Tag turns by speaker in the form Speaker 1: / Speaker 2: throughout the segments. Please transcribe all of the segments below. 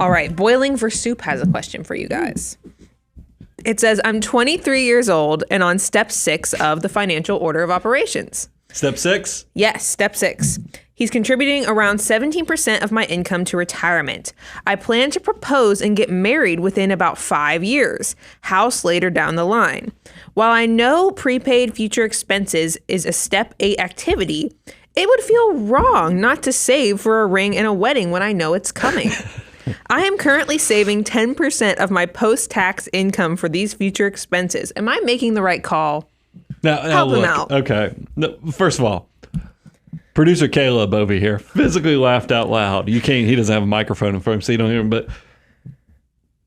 Speaker 1: All right, Boiling for Soup has a question for you guys. It says, I'm 23 years old and on step 6 of the financial order of operations.
Speaker 2: Step 6?
Speaker 1: Yes, step 6. He's contributing around 17% of my income to retirement. I plan to propose and get married within about 5 years, house later down the line. While I know prepaid future expenses is a step 8 activity, it would feel wrong not to save for a ring and a wedding when I know it's coming. I am currently saving 10% of my post-tax income for these future expenses. Am I making the right call?
Speaker 2: Now
Speaker 1: Help
Speaker 2: look,
Speaker 1: him out.
Speaker 2: Okay. No, first of all, producer Caleb over here physically laughed out loud. He doesn't have a microphone in front of him, so you don't hear him, but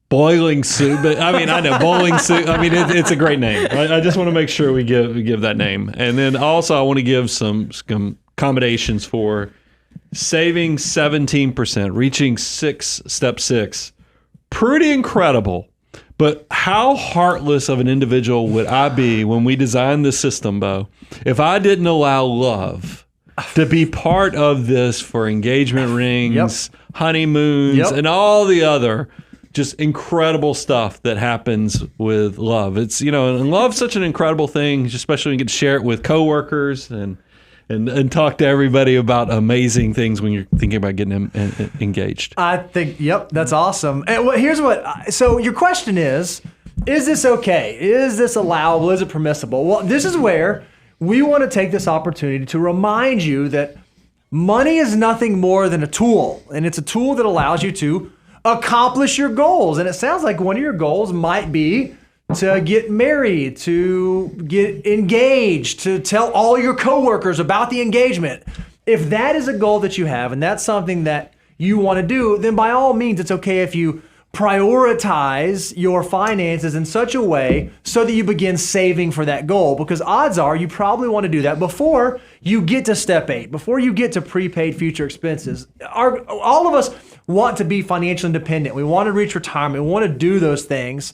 Speaker 2: boiling soup. I know boiling soup. It's a great name. I just want to make sure we give that name. And then also I want to give some accommodations for saving 17%, reaching step 6. Pretty incredible. But how heartless of an individual would I be when we designed this system, Bo, if I didn't allow love to be part of this for engagement rings, honeymoons, and all the other just incredible stuff that happens with love. It's, and love's such an incredible thing, especially when you get to share it with coworkers and talk to everybody about amazing things when you're thinking about getting engaged.
Speaker 3: I think, that's awesome. And so your question is this okay? Is this allowable? Is it permissible? Well, this is where we want to take this opportunity to remind you that money is nothing more than a tool, and it's a tool that allows you to accomplish your goals. And it sounds like one of your goals might be to get married, to get engaged, to tell all your coworkers about the engagement. If that is a goal that you have and that's something that you want to do, then by all means, it's okay if you prioritize your finances in such a way so that you begin saving for that goal, because odds are you probably want to do that before you get to step 8, before you get to prepaid future expenses. All of us want to be financially independent. We want to reach retirement. We want to do those things,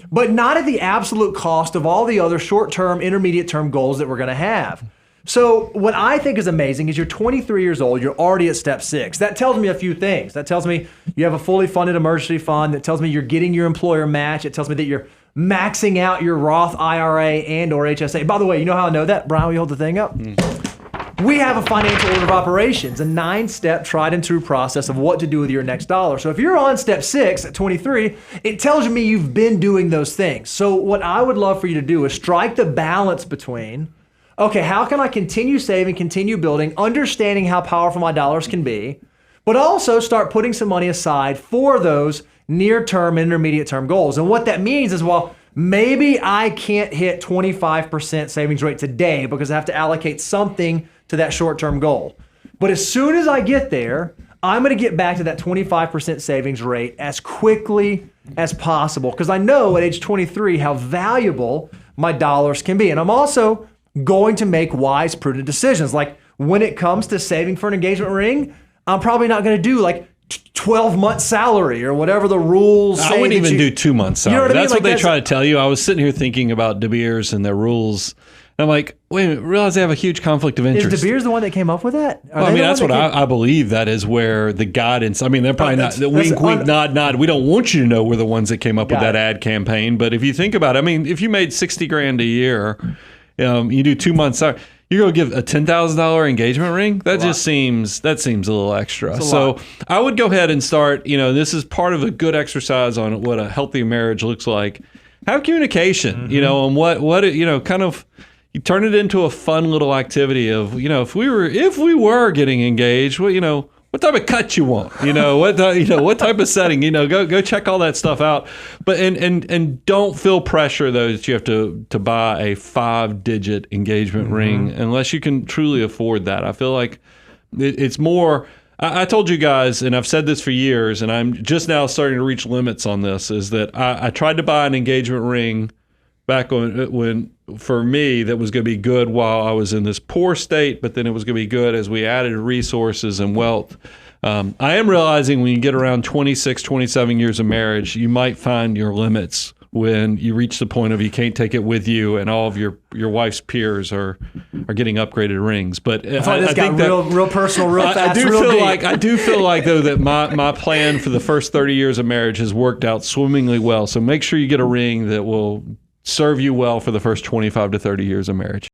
Speaker 3: but not at the absolute cost of all the other short-term, intermediate-term goals that we're going to have. So what I think is amazing is you're 23 years old, you're already at step 6. That tells me a few things. That tells me you have a fully funded emergency fund. That tells me you're getting your employer match. It tells me that you're maxing out your Roth IRA and or HSA. By the way, you know how I know that? Brian, will you hold the thing up? We have a financial order of operations, a 9-step tried and true process of what to do with your next dollar. So if you're on step 6 at 23, it tells me you've been doing those things. So what I would love for you to do is strike the balance between, okay, how can I continue saving, continue building, understanding how powerful my dollars can be, but also start putting some money aside for those near-term, intermediate-term goals. And what that means is, well, maybe I can't hit 25% savings rate today because I have to allocate something to that short-term goal. But as soon as I get there, I'm going to get back to that 25% savings rate as quickly as possible because I know at age 23 how valuable my dollars can be. And I'm also going to make wise, prudent decisions. Like when it comes to saving for an engagement ring, I'm probably not going to do like 12 months salary or whatever the rules say.
Speaker 2: I wouldn't even do 2 months salary.
Speaker 3: You know
Speaker 2: That's what they try to tell you. I was sitting here thinking about De Beers and their rules. And I'm like, wait a minute, realize they have a huge conflict of interest.
Speaker 3: Is De Beers the one that came up with that?
Speaker 2: That's what I believe. That is where the guidance, they're probably not, wink, nod, nod. We don't want you to know we're the ones that came up with that ad campaign. But if you think about it, if you made $60,000 a year, you do 2 months salary, you're going to give a $10,000 engagement ring? That seems a little extra. So I would go ahead and start, this is part of a good exercise on what a healthy marriage looks like. Have communication, and what kind of, you turn it into a fun little activity of, if we were getting engaged, what type of cut you want, what type of setting, go check all that stuff out. But, and don't feel pressure though, that you have to buy a 5-digit engagement ring unless you can truly afford that. I feel like it's more, I told you guys, and I've said this for years, and I'm just now starting to reach limits on this, is that I tried to buy an engagement ring back when for me, that was going to be good while I was in this poor state, but then it was going to be good as we added resources and wealth. I am realizing when you get around 26, 27 years of marriage, you might find your limits when you reach the point of you can't take it with you, and all of your wife's peers are getting upgraded rings. But
Speaker 3: I think that real personal, real fast.
Speaker 2: I do feel like though that my plan for the first 30 years of marriage has worked out swimmingly well. So make sure you get a ring that will serve you well for the first 25 to 30 years of marriage.